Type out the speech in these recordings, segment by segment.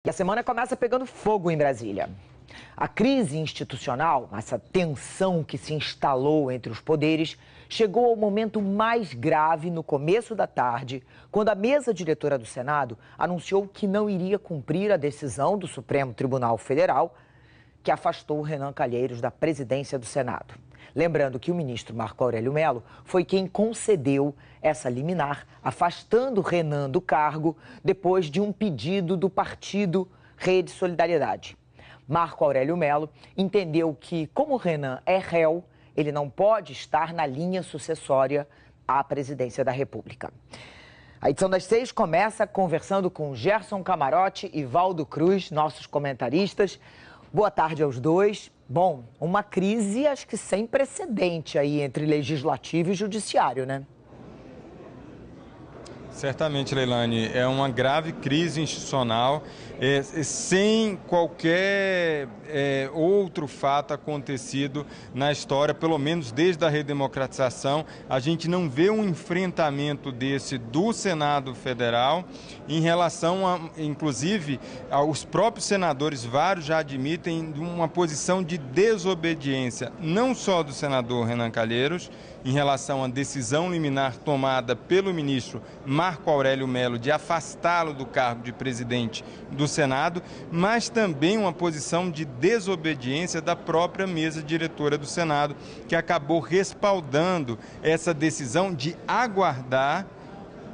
E a semana começa pegando fogo em Brasília. A crise institucional, essa tensão que se instalou entre os poderes, chegou ao momento mais grave no começo da tarde, quando a mesa diretora do Senado anunciou que não iria cumprir a decisão do Supremo Tribunal Federal, que afastou Renan Calheiros da presidência do Senado. Lembrando que o ministro Marco Aurélio Mello foi quem concedeu essa liminar, afastando Renan do cargo depois de um pedido do partido Rede Solidariedade. Marco Aurélio Mello entendeu que, como Renan é réu, ele não pode estar na linha sucessória à presidência da República. A edição das 6 começa conversando com Gerson Camarote e Valdo Cruz, nossos comentaristas. Boa tarde aos dois. Bom, uma crise acho que sem precedente aí entre legislativo e judiciário, né? Certamente, Leilani, é uma grave crise institucional, sem qualquer outro fato acontecido na história, pelo menos desde a redemocratização. A gente não vê um enfrentamento desse do Senado Federal em relação, inclusive, aos próprios senadores, vários já admitem uma posição de desobediência, não só do senador Renan Calheiros, em relação à decisão liminar tomada pelo ministro Marco Aurélio Mello de afastá-lo do cargo de presidente do Senado, mas também uma posição de desobediência da própria mesa diretora do Senado, que acabou respaldando essa decisão de aguardar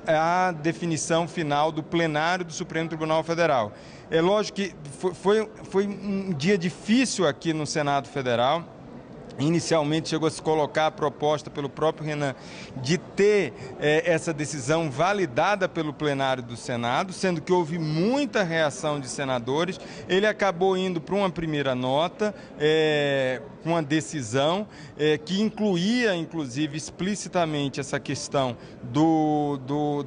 a definição final do plenário do Supremo Tribunal Federal. É lógico que foi um dia difícil aqui no Senado Federal. Inicialmente chegou a se colocar a proposta pelo próprio Renan de ter essa decisão validada pelo plenário do Senado, sendo que houve muita reação de senadores. Ele acabou indo para uma primeira nota, com uma decisão que incluía, inclusive, explicitamente essa questão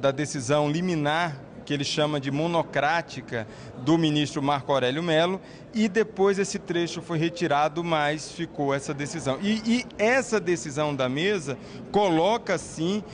da decisão liminar, que ele chama de monocrática, do ministro Marco Aurélio Mello, e depois esse trecho foi retirado, mas ficou essa decisão. E essa decisão da mesa coloca, sim,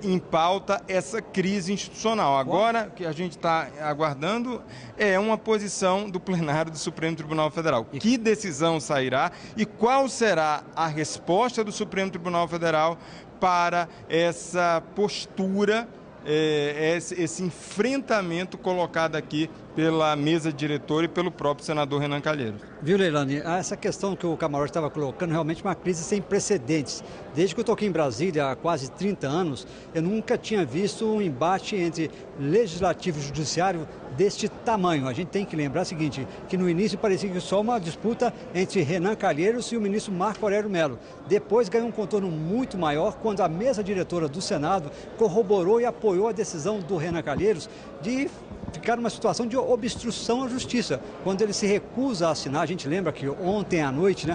em pauta essa crise institucional. Agora, o que a gente está aguardando é uma posição do plenário do Supremo Tribunal Federal. Que decisão sairá e qual será a resposta do Supremo Tribunal Federal para essa postura, esse enfrentamento colocado aqui pela mesa diretora e pelo próprio senador Renan Calheiros. Viu, Leilani? Essa questão que o Camarote estava colocando, realmente uma crise sem precedentes. Desde que eu estou aqui em Brasília há quase 30 anos, eu nunca tinha visto um embate entre legislativo e judiciário deste tamanho. A gente tem que lembrar o seguinte, que no início parecia que só uma disputa entre Renan Calheiros e o ministro Marco Aurélio Mello. Depois ganhou um contorno muito maior quando a mesa diretora do Senado corroborou e apoiou a decisão do Renan Calheiros de ficar numa situação de obstrução à justiça, quando ele se recusa a assinar. A gente lembra que ontem à noite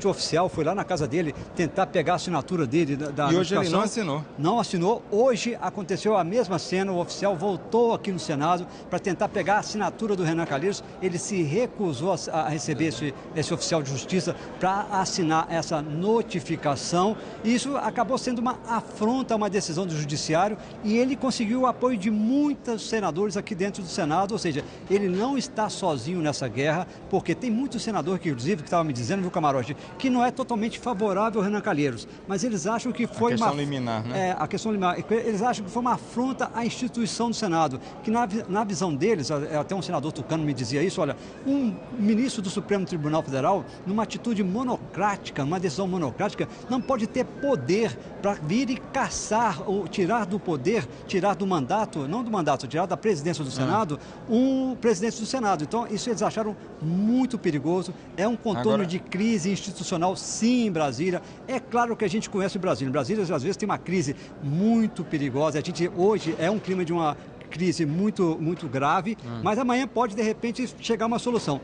o oficial foi lá na casa dele tentar pegar a assinatura dele da e hoje notificação. Ele não assinou. Não assinou. Hoje aconteceu a mesma cena, o oficial voltou aqui no Senado para tentar pegar a assinatura do Renan Calheiros. Ele se recusou a receber esse oficial de justiça para assinar essa notificação. E isso acabou sendo uma afronta a uma decisão do judiciário, e ele conseguiu o apoio de muitos senadores aqui dentro do Senado, ou seja, ele não está sozinho nessa guerra, porque tem muitos senadores que, inclusive, que estavam me dizendo, viu, Camarote, que não é totalmente favorável ao Renan Calheiros, mas eles acham que foi a questão liminar, né? A questão liminar. Eles acham que foi uma afronta à instituição do Senado, que na visão deles, até um senador tucano me dizia isso, olha, um ministro do Supremo Tribunal Federal, numa atitude monocrática, numa decisão monocrática, não pode ter poder para vir e caçar ou tirar do poder, tirar do mandato, não do mandato, tirar da presidência do Senado, um presidente do Senado. Então, isso eles acharam muito perigoso. É um contorno de crise institucional, sim, em Brasília. É claro que a gente conhece o Brasil. Em Brasília, às vezes, tem uma crise muito perigosa. A gente, hoje, é um clima de uma crise muito, muito grave, mas amanhã pode, de repente, chegar uma solução.